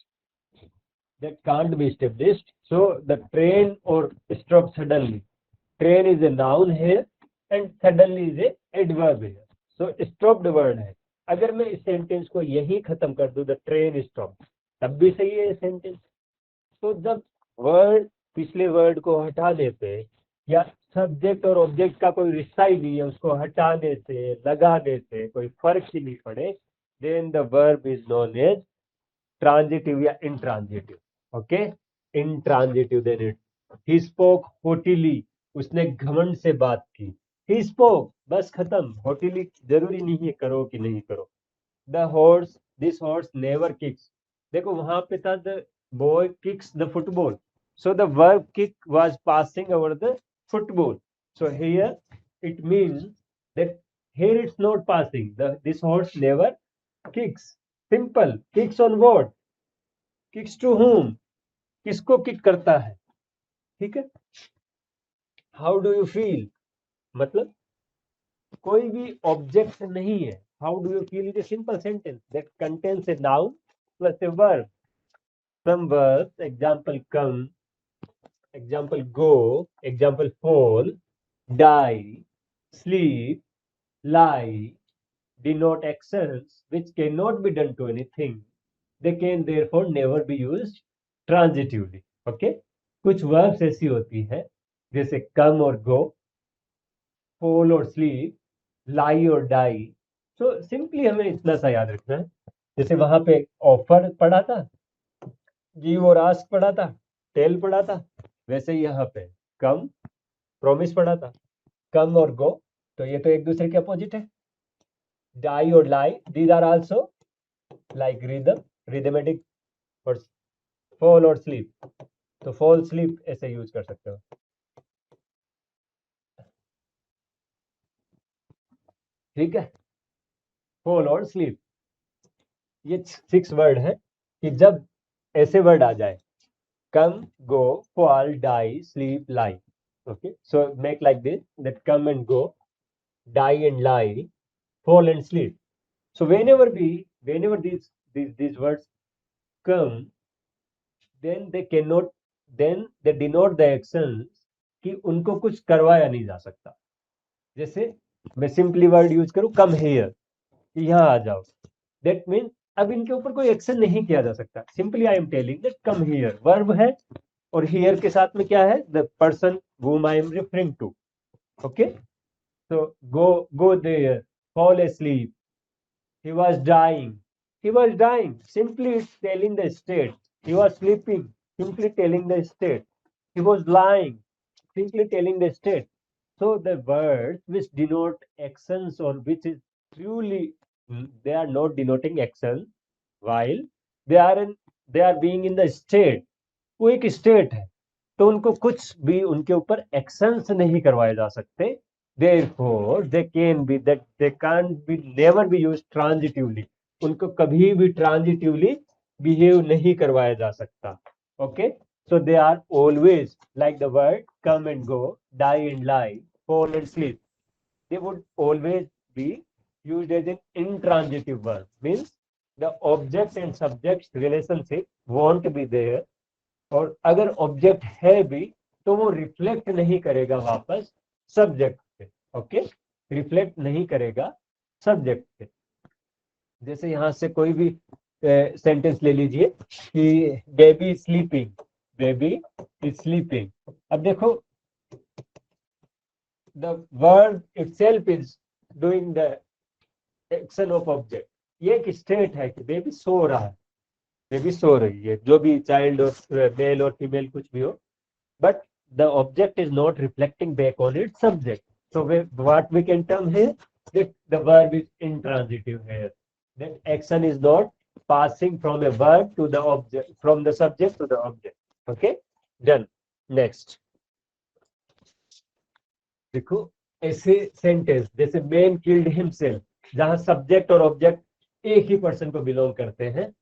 that can't be established. So the train or stop suddenly, train is a noun here and suddenly is a adverb here. So stopped word है। अगर मैं इस sentence को यही खत्म कर दूं, the train stop, तब भी सही है सेंटेंस। तो जब वर्ड पिछले वर्ड को हटा देते, या सब्जेक्ट और ऑब्जेक्ट का कोई रिश्ता ही नहीं है, उसको हटाने से लगाने से कोई फर्क ही नहीं पड़े, then the verb is known as transitive या intransitive. Okay, intransitive. Then it, he spoke haughtily, उसने घमंड से बात की। ही स्पोक, बस खत्म, होटिली जरूरी नहीं है करो कि नहीं करो। The horse, this horse never kicks, देखो वहां पे था the boy kicks the football, so the verb kick was passing over the football, so here it means that here it's not passing, this horse never kicks, simple, kicks on what, kicks to whom, किसको kick करता है, ठीक है। How do you feel, मतलब कोई भी object नहीं है, how do you feel is a simple sentence that contains a noun plus a verb. some verbs, example come, example go, example fall, die, sleep, lie, denote actions which cannot be done to anything. They can therefore never be used transitively. Okay? कुछ verbs ऐसी होती है जैसे come और go, fall और sleep, lie और die. So simply हमें इतना सा याद रखना है। जैसे वहां पे ऑफर पढ़ा था, गिव और आस्क पढ़ा था, टेल पढ़ा था, वैसे ही यहाँ पे कम, प्रॉमिस पढ़ा था। कम और गो, तो ये तो एक दूसरे के अपोजिट है। डाई और lie, these are also like rhythm, rhythmic. और फॉल और स्लीप, तो फॉल स्लीप ऐसे यूज कर सकते हो, ठीक है। फॉल और स्लीप, ये 6 वर्ड है कि जब ऐसे वर्ड आ जाए, कम, गो, fall, die, sleep, lie. Okay, so make like this, that come and go, die and lie, fall and sleep. So whenever these words come, then they cannot, then they denote the actions कि उनको कुछ करवाया नहीं जा सकता। जैसे मैं simply word use करूं कम हियर, कि यहाँ आ जाओ, दैट मीन अब इनके ऊपर कोई एक्शन नहीं किया जा सकता। Simply I am telling that come here, verb है और हियर के साथ में क्या है, the person whom I am referring to. Okay, so go there, fall asleep, he was dying, he was dying, simply it's telling the state. He was sleeping, simply telling the state. He was lying, simply telling the state. So the words which denote actions or which is truly, they are not denoting action while they are in, they are being in the state, वो एक state है, तो उनको कुछ भी उनके ऊपर actions नहीं करवाए जा सकते। therefore they can be that they can't be never be used transitively, उनको कभी भी ट्रांजिटिवली बिहेव नहीं करवाया जा सकता। Okay, so they are always like the word come and go, die and lie, fall and sleep, they would always be used as an intransitive verb, means the object and subject relationship won't be there, और अगर object है भी तो वो reflect नहीं करेगा वापस subject पे, ओके, रिफ्लेक्ट नहीं करेगा सब्जेक्ट पे। जैसे यहां से कोई भी सेंटेंस ले लीजिए कि baby sleeping, baby is sleeping. अब देखो the word itself is doing the action of object. ये एक स्टेट है कि बेबी सो रहा है, बेबी सो रही है, जो भी चाइल्ड और मेल और फीमेल कुछ भी हो, but the object is not reflecting back on its subject. So what we can term here, that the verb is intransitive here. That action is not passing from a verb to the object, from the subject to the object. Okay, done. Next. देखो ऐसे sentence जैसे man killed himself, जहां subject और object एक ही person को belong करते हैं,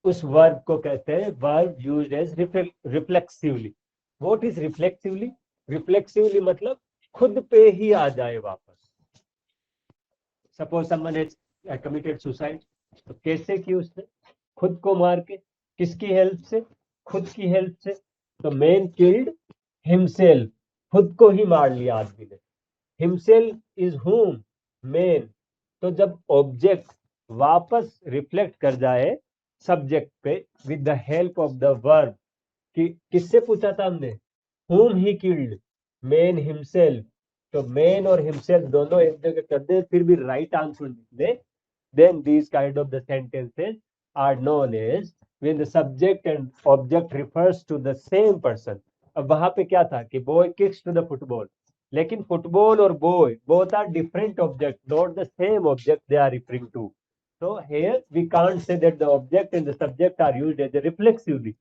उस वर्ब को कहते हैं verb used as reflexively. What is reflexively? Reflexively मतलब खुद पे ही आ जाए वापस। Suppose someone has committed suicide, तो कैसे की उसने? खुद को मार के। किसकी हेल्प से? खुद की हेल्प से। तो मैन किल्ड हिमसेल्फ, खुद को ही मार लिया आदमी ने। हिमसेल्फ इज हुम? मैन। तो जब ऑब्जेक्ट वापस रिफ्लेक्ट कर जाए सब्जेक्ट पे with the help of the verb, कि किससे पूछा था हमने? whom he killed, man himself. तो मैन और हिमसेल्फ दोनों एक जगह कर दे फिर भी राइट आंसर निकले, then these kind of the sentences are known as when the subject and object refers to the same person। अब वहां पे क्या था कि boy kicks to the football, लेकिन फुटबॉल और boy both are different objects, not the same object they are referring to। So here we can't say that the object and the subject are used as a reflexively,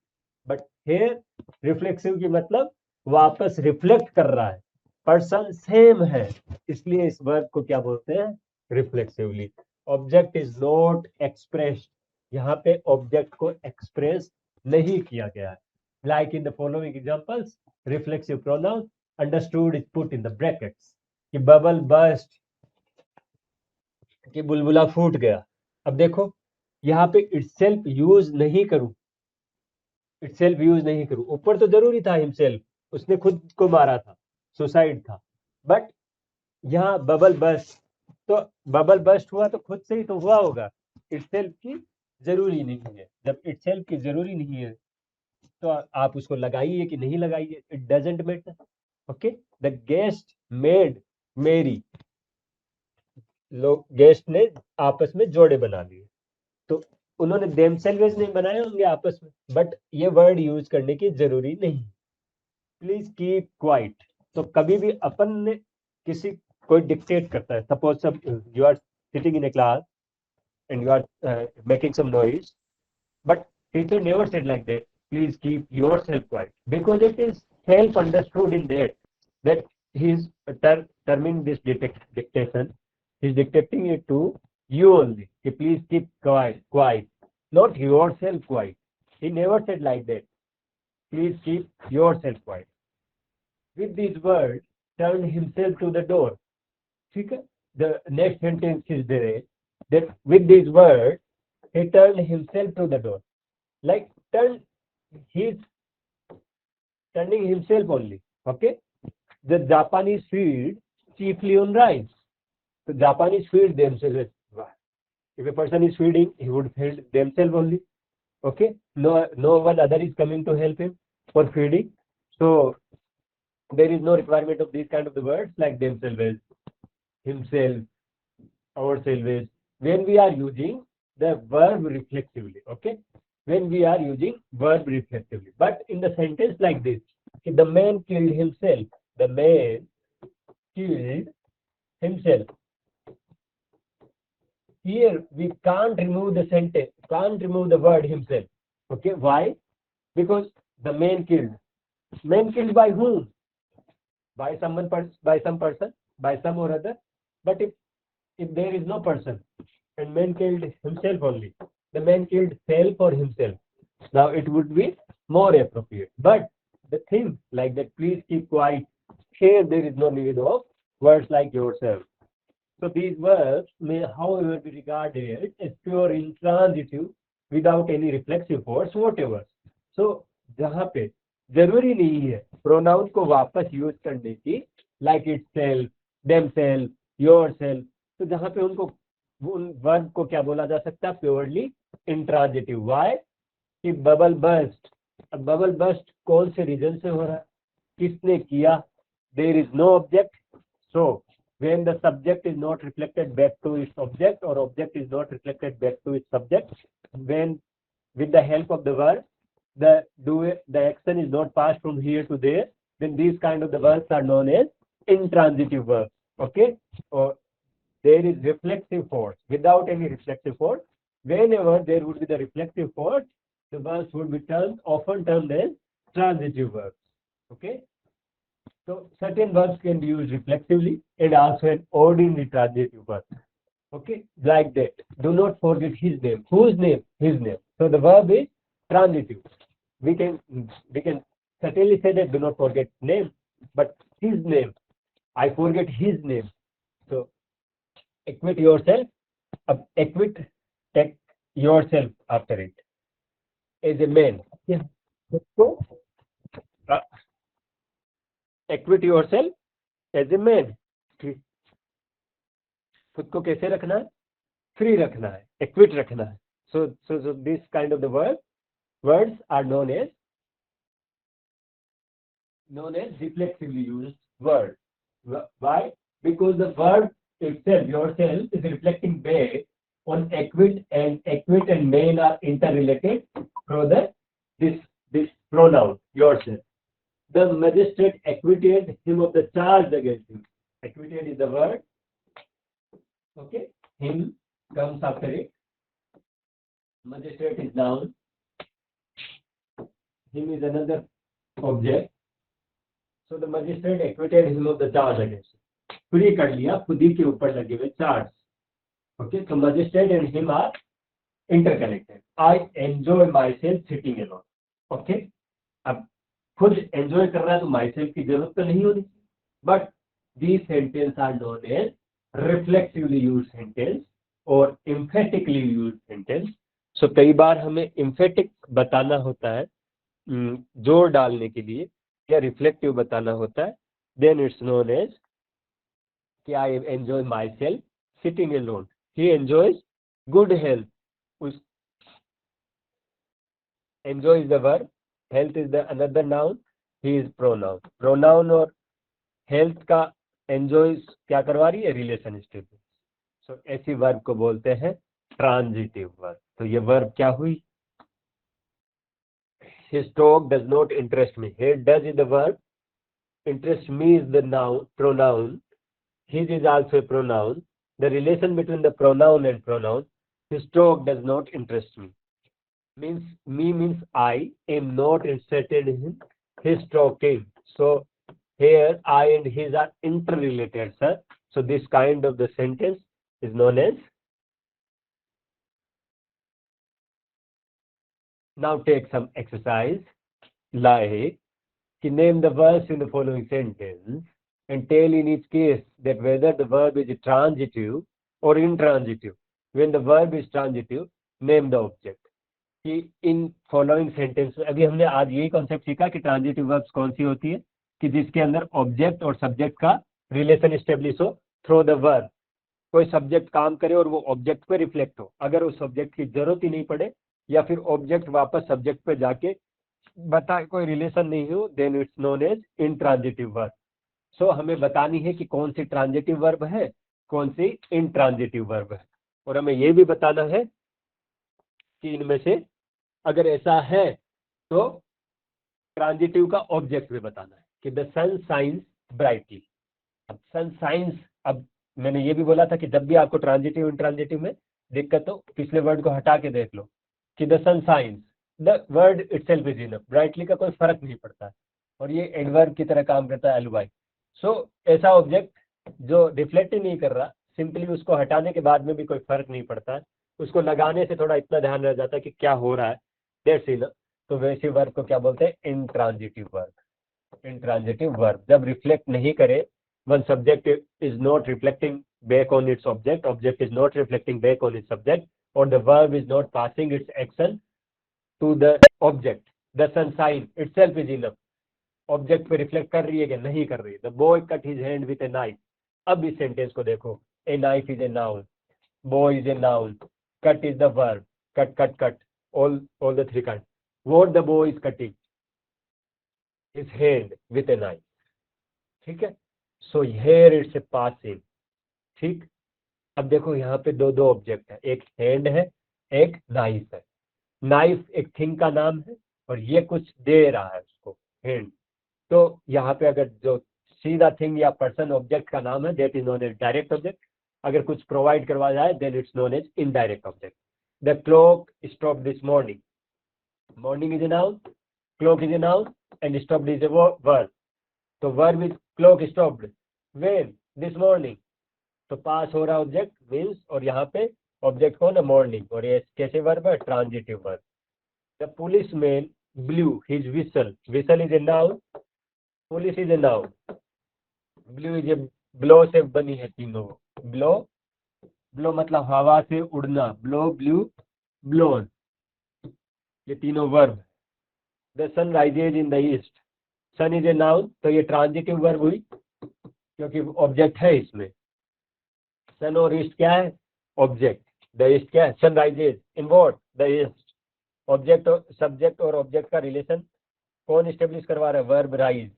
but here reflexive की मतलब वापस reflect कर रहा है, person same है, इसलिए इस verb को क्या बोलते हैं? रिफ्लेक्सिवली। ऑब्जेक्ट इज नॉट एक्सप्रेस्ड, यहाँ पे ऑब्जेक्ट को एक्सप्रेस नहीं किया गया है। Like in the following examples, reflexive pronoun understood is put in the brackets, कि बबल बर्स्ट, कि बुलबुला फूट गया। अब देखो यहाँ पे इटसेल्फ यूज नहीं करूं, इटसेल्फ यूज नहीं करूं, ऊपर तो जरूरी था हिमसेल्फ, उसने खुद को मारा था, सुसाइड था, बट यहाँ बबल बर्स्ट, तो बबल बर्स्ट हुआ तो खुद से ही तो हुआ होगा, इटसेल्फ की जरूरी नहीं है। जब इटसेल्फ की जरूरी नहीं है तो आप उसको लगाइए कि नहीं लगाइए, it doesn't matter. Okay, the guest made मेरी, लोग गेस्ट ने आपस में जोड़े बना लिए, तो उन्होंने देमसेल्व्स नहीं बनाए होंगे आपस में, बट ये वर्ड यूज करने की जरूरी नहीं। प्लीज कीप क्वाइट, तो कभी भी अपन ने किसी कोई डिक्टेट करता है, सपोज सब you are sitting in a class and you are making some noise, but teacher never said like that, please keep yourself quiet, because it is self understood in that he is terming this dictation, he is dictating it to you only, कि please keep quiet, not yourself quiet, he never said like that, please keep yourself quiet। with this word turned himself to the door, ठीक है, the next sentence is there that with this word he turned himself to the door, like he's turning himself only, okay। The Japanese feed chiefly on rice, so Japanese feed themselves, if a person is feeding he would feed themselves only, okay, no one other is coming to help him for feeding, so there is no requirement of these kind of the words like themselves, himself, ourselves, when we are using the verb reflexively, okay, when we are using verb reflexively. But in the sentence like this, the man killed himself, the man killed himself, here we can't remove the sentence, can't remove the word himself, okay, why? Because the man killed by whom? By someone, by some person, by some or other, but if there is no person and man killed himself only, the man killed self or himself, now it would be more appropriate. But the thing like that, please keep quiet, here there is no need of words like yourself, So these verbs may, however, be regarded as pure intransitive without any reflexive force whatever. So जहाँ पे जरूरी नहीं है pronoun को वापस use करने की, like it self, them self, your self, तो जहाँ पे उनको उन वर्ब को क्या बोला जा सकता है, प्योरली इंट्रांजिटिव. वाई? कि बबल बर्स्ट. अब बबल बर्स्ट कौन से रीजन से हो रहा है, किसने किया, there is no object. So when the subject is not reflected back to its object or object is not reflected back to its subject, when with the help of the verb the action is not passed from here to there, then these kind of the verbs are known as intransitive verbs. Okay, or there is reflexive force. Without any reflexive force, whenever there would be the reflexive force, the verbs would be often termed as transitive verbs. Okay, so certain verbs can be used reflexively and also an ordinary transitive verb. Okay, like that. Do not forget his name. Whose name? His name. So the verb is transitive. We can certainly say that do not forget name, but his name, I forget his name. So acquit yourself. Acquit, take yourself after it. As a man. Yeah. So acquit yourself as a man. खुद को कैसे रखना है, free रखना है, equity रखना है. So this kind of the words are known as reflexively used words. Why? Because the verb itself, yourself, is reflecting back on acquit, and acquit and man are interrelated through this pronoun yourself. The magistrate acquitted him of the charge against him. Acquitted is the word. Okay, him comes after it. Magistrate is noun. Him is another object. So the magistrate acquitted him of the charge against him. Free कर लिया खुद ही के ऊपर लगे हुए charge. Okay, so magistrate and him are interconnected. I enjoy myself sitting alone. Okay, अब खुद enjoy कर रहा है तो myself की जरूरत तो नहीं होनी, but these sentences are known as reflexively used sentence or emphatically used sentence. So कई बार हमें emphatic बताना होता है जोर डालने के लिए, या reflective बताना होता है, then it's known as कि I enjoy myself sitting alone. He enjoys good health. Enjoy is the verb, health is the another noun, he is pronoun. Pronoun और health का enjoy क्या करवा रही है, रिलेशन स्टेटमेंट. सो ऐसी वर्ब को बोलते हैं ट्रांजिटिव वर्ब. तो ये वर्ब क्या हुई, his dog does not interest me. Here does is the verb, interest me is the noun, pronoun, his is also a pronoun. The relation between the pronoun and pronoun, his dog does not interest me, means me means I am not interested in his talking. So here I and his are interrelated, sir. So this kind of the sentence is known as. Now take some exercise, like name the verbs in the following sentence and tell in each case that whether the verb is transitive or intransitive. When the verb is transitive, name the object. कि in following sentence में अभी हमने आज यही concept सीखा कि transitive verbs कौन सी होती है, कि जिसके अंदर ऑब्जेक्ट और सब्जेक्ट का रिलेशन एस्टेब्लिश हो थ्रू द वर्ब. कोई सब्जेक्ट काम करे और वो ऑब्जेक्ट पे रिफ्लेक्ट हो. अगर उस ऑब्जेक्ट की जरूरत ही नहीं पड़े या फिर ऑब्जेक्ट वापस सब्जेक्ट पे जाके बता कोई रिलेशन नहीं हो, then it's known as intransitive verb. So हमें बतानी है कि कौन सी ट्रांजिटिव वर्ब है, कौन सी इंट्रांजिटिव वर्ब है, और हमें ये भी बताना है कि इनमें से अगर ऐसा है तो ट्रांजिटिव का ऑब्जेक्ट भी बताना है कि द सन शाइन्स ब्राइटली. अब सन शाइन्स, अब मैंने ये भी बोला था कि जब भी आपको ट्रांजिटिव इंट्रांजिटिव में दिक्कत हो पिछले वर्ड को हटा के देख लो कि the sun shines, the word itself is enough. Brightly का कोई फर्क नहीं पड़ता है और ये एडवर्ब की तरह काम करता है एलवाई. सो ऐसा ऑब्जेक्ट जो रिफ्लेक्ट ही नहीं कर रहा, सिंपली उसको हटाने के बाद में भी कोई फर्क नहीं पड़ता है, उसको लगाने से थोड़ा इतना ध्यान रह जाता है कि क्या हो रहा है, दैट्स इनफ. तो वैसे वर्ब को क्या बोलते हैं, इंट्रांजिटिव वर्ब. इंट्रांजिटिव वर्ब जब रिफ्लेक्ट नहीं करे, one subject is not reflecting back on its object, object is not reflecting back on its subject, or the verb is not passing its action to the object. The sun sign itself is enough. Object पे reflect कर रही है कि नहीं कर रही है. The boy cut his hand with a knife. अब इस सेंटेंस को देखो. A knife is a noun, boy is a noun, cut is the verb. Cut cut cut, all the three kinds. What the boy is cutting? His hand with a knife. ठीक है. So here it's a passing. ठीक. अब देखो यहाँ पे दो दो object है, एक हैंड है, एक नाइफ है. नाइफ एक थिंग का नाम है और ये कुछ दे रहा है उसको, हैंड. तो यहाँ पे अगर जो सीधा थिंग या पर्सन ऑब्जेक्ट का नाम है, that is known as direct object. अगर कुछ प्रोवाइड करवा जाए then it's known as indirect object. The clock stop this morning. Morning is a noun, clock is a noun and stopped is a verb. तो verb is clock stopped when this morning. तो pass हो रहा object means, और यहाँ पे object कौन है, morning. और ये कैसे वर्ब है, transitive verb. The police man blue his whistle. Whistle is a noun, police is a noun, blue is a, blow से बनी है तीनों. ब्लो, ब्लो मतलब हवा से उड़ना. ब्लो, ब्लू, ब्लोन, ये तीनों verb. The sun rises in the east. Sun is a noun, तो ये ट्रांजिटिव वर्ब हुई क्योंकि ऑब्जेक्ट है इसमें. सन और ईस्ट क्या है, ऑब्जेक्ट. द ईस्ट क्या है, sun rises in what, the east. Object और सब्जेक्ट और ऑब्जेक्ट का रिलेशन कौन स्टेब्लिश करवा रहा है, verb rise.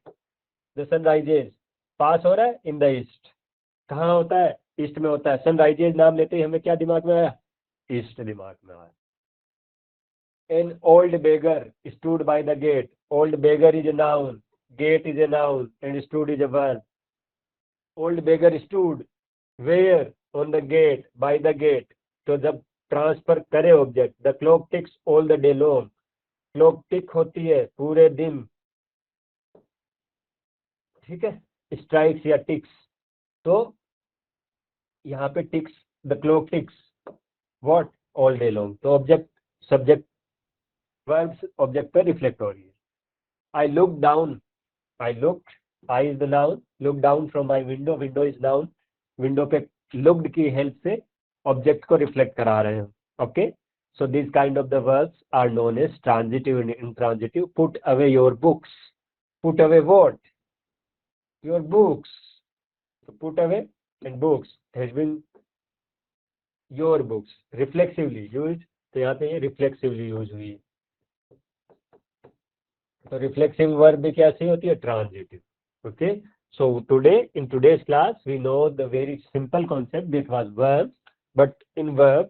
The sun rises pass हो रहा है इन द ईस्ट. कहाँ होता है, ईस्ट में होता है. सन राइजेज नाम लेते ही हमें क्या दिमाग में आया, ईस्ट दिमाग में आया. An old beggar stood by the gate. Old beggar is a noun, gate is a noun and stood is a verb. Old beggar stood where, on the gate, by the gate. तो जब transfer करे object, the clock ticks all the day long. Clock tick होती है पूरे दिन. ठीक है, strikes या टिक्स. तो यहाँ पे ticks, the clock ticks what, all day long. तो ऑब्जेक्ट सब्जेक्ट वर्ब्स ऑब्जेक्ट पर रिफ्लेक्ट हो रही है. I look down, I look, I is the noun, look down from my window, window is noun. Window पे looked की help से object को reflect करा रहे हैं. Okay, so this kind of the verbs are known as transitive and intransitive. Put away your books. Put away what, your books. So put away and books has been your books reflexively used. तो यहाँ पे reflexively use हुई. तो reflexive verb भी कैसी होती है, transitive. Okay, so today in today's class we know the very simple concept that was verbs, but in verb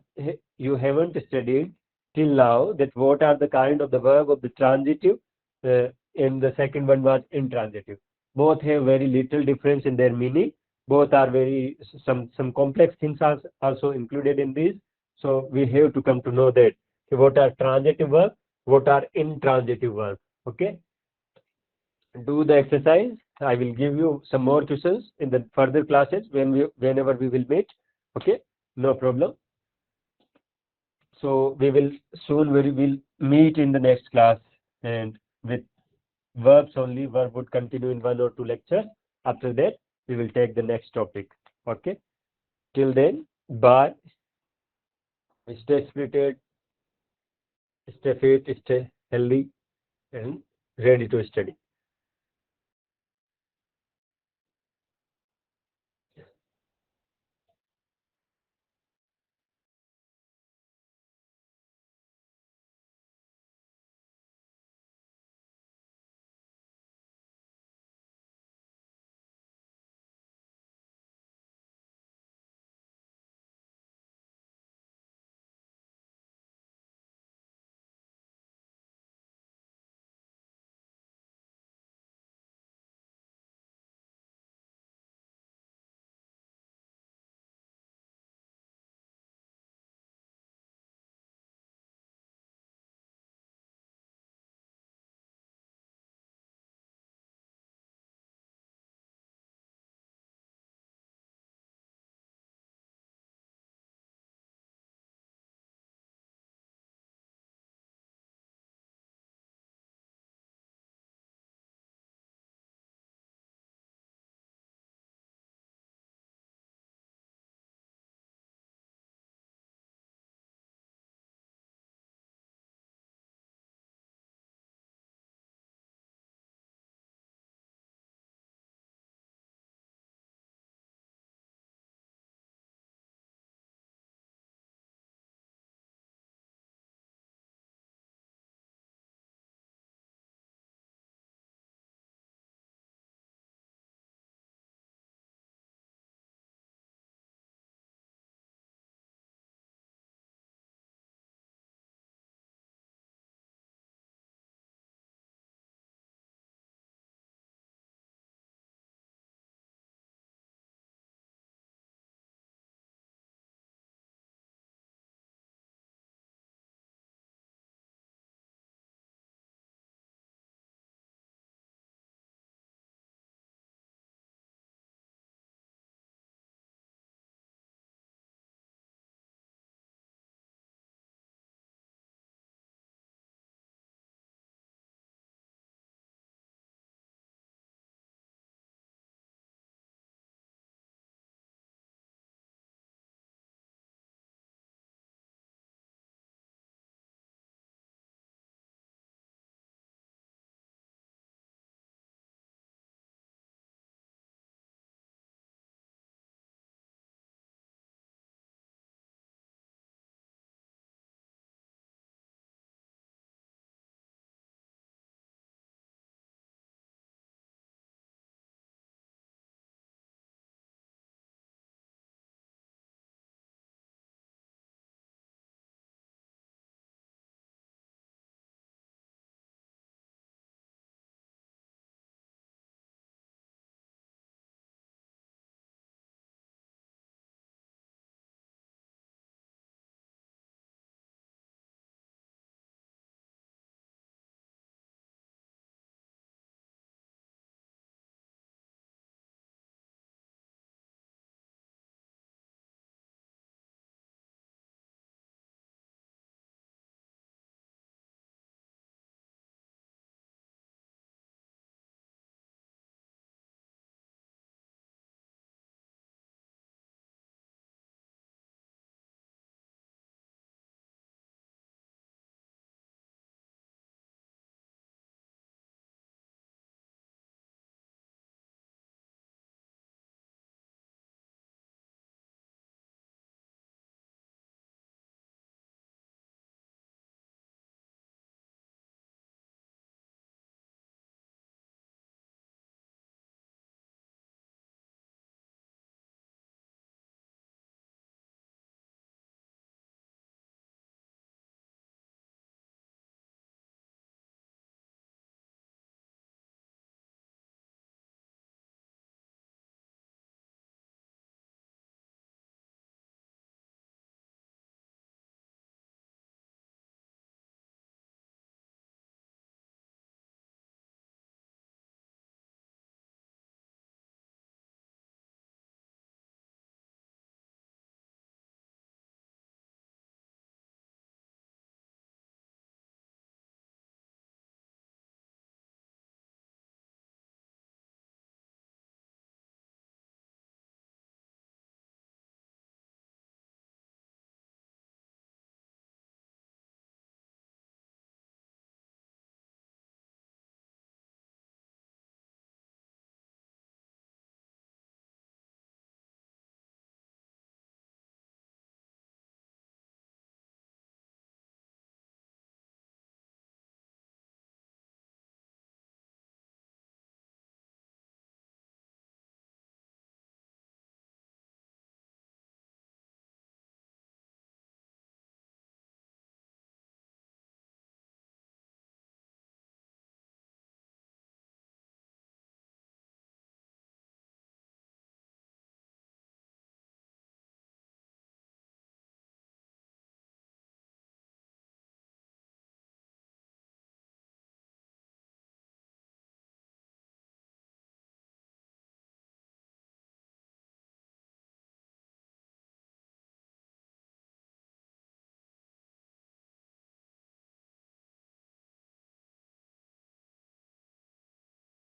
you haven't studied till now that what are the kind of the verb of the transitive, and the second one was intransitive. Both have very little difference in their meaning. Both are very some complex things are also included in these. So we have to come to know that what are transitive verb, what are intransitive verb. Okay, do the exercise. I will give you some more questions in the further classes whenever we will meet. Okay, no problem. So we will soon we will meet in the next class, and with verbs only. Verb would continue in 1 or 2 lectures. After that we will take the next topic. Okay, till then, bye. Stay spirited, stay fit, stay healthy and ready to study.